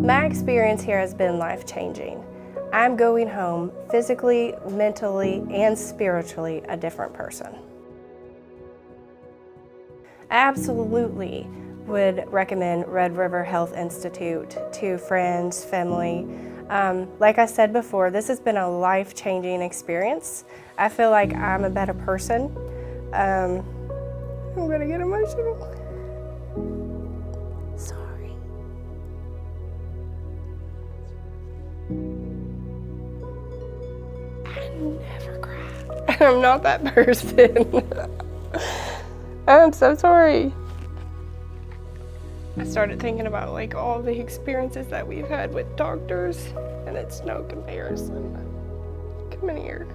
My experience here has been life-changing. I'm going home physically, mentally, and spiritually a different person. I absolutely would recommend Red River Health Institute to friends, family. Like I said before, this has been a life-changing experience. I feel like I'm a better person. I'm gonna get emotional. Sorry. I never cry. I'm not that person. I'm so sorry. I started thinking about like all the experiences that we've had with doctors, and it's no comparison. Come in here.